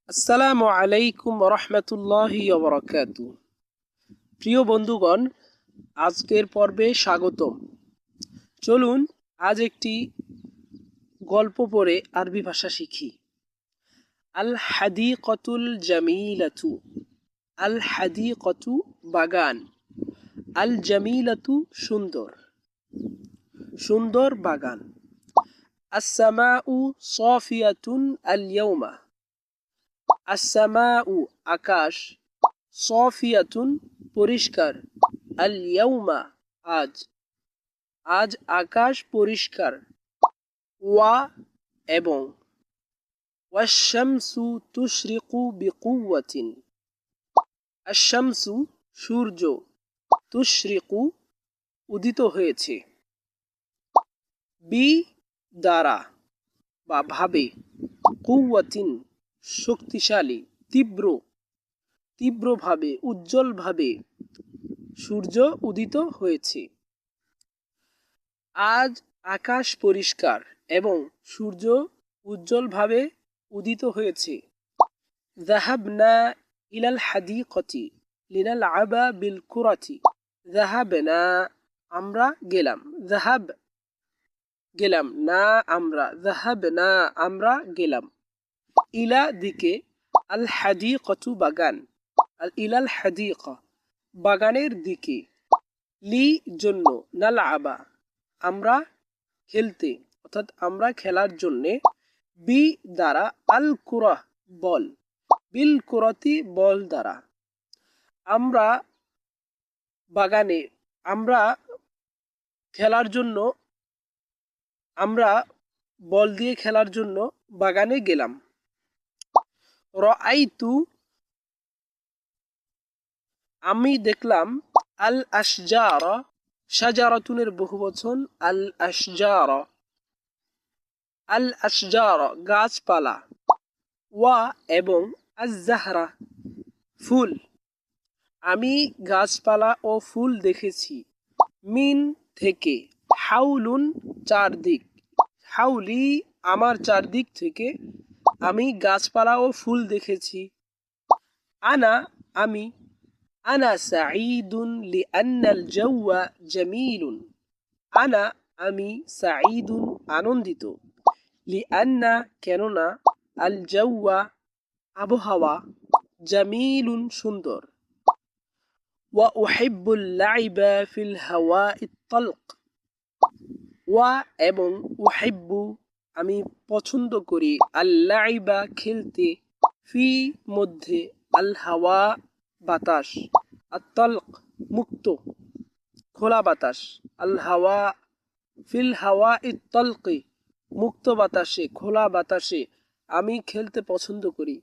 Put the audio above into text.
আসসালামু আলাইকুম রহমতুল্লাহি ওবরাকাতু। প্রিয় বন্ধুগণ, আজকের পর্বে স্বাগতম। চলুন আজ একটি গল্প পড়ে আরবি ভাষা শিখি। আল হাদিকতুল জামিলাতু। আল হাদিকতু বাগান। আল জামিলাতু সুন্দর, সুন্দর বাগান। আসসামাউ সাফিয়াতুন আল ইয়াউমা। আসসামাউ আকাশ, সাফিয়াতুন পরিষ্কার, আল ইয়াউমা আজ, আজ আকাশ পরিষ্কার। ওয়া এবং, ওয়াশ-শামসু তুশরিকু বিকুওয়াতিন। আশ-শামসু সূর্য, তুশরিকু উদিত হয়েছে, বি দ্বারা বা ভাবে, কুওয়াতিন শক্তিশালী, তীব্র, তীব্রভাবে, উজ্জ্বলভাবে সূর্য উদিত হয়েছে। আজ আকাশ পরিষ্কার এবং সূর্য উজ্জ্বলভাবে উদিত হয়েছে। যাহাবনা ইলাল হাদিকতি লিনালআবা বিল কুরাতি। যাহাবনা আমরা গেলাম, যাহাব গেলাম, না আমরা, যাহাবনা আমরা গেলাম, ইলা দিকে, আল হাদিকতু বাগান, আল ইলাল হাদিকা বাগানের দিকে, লি জন্য, নালআবা আমরা খেলতে অর্থাৎ আমরা খেলার জন্যে, বি দ্বারা, আল কুরা বল, বিল কুরাতি বল দ্বারা। আমরা বাগানে, আমরা খেলার জন্য, আমরা বল দিয়ে খেলার জন্য বাগানে গেলাম। রাআইতু আমি দেখলাম, আল আশজারা শাজারাতুনের বহুবচন, আল আশজারা, আল আশজারা গাছপালা, ওয়া এবং, আজ-জাহরা ফুল আমি গাছপালা ও ফুল দেখেছি, মিন থেকে, হাউলুন চারদিক, হাউলি আমার চারদিক থেকে আমি গাছপালা ও ফুল দেখেছি। আনা আমি, আনা সাঈদুন লিআন্নাল জাওয়া জামিলুন। আনা আমি, সাঈদুন আনন্দিত, লিআন্না কেননা, আল জাওয়া আবহাওয়া, জামিলুন সুন্দর। ওয়া উহিব্বুল লাইবা ফিল হাওয়াইত তালক। ওয়া এবং, উহিব্বু আমি পছন্দ করি, আল লাইবা খেলতে, ফি মধ্যে, আল হাওয়া বাতাস, আত তালক মুক্ত খোলা বাতাস, আল হাওয়া ফিল হাওয়াইত তালকি মুক্ত বাতাসে, খোলা বাতাসে আমি খেলতে পছন্দ করি।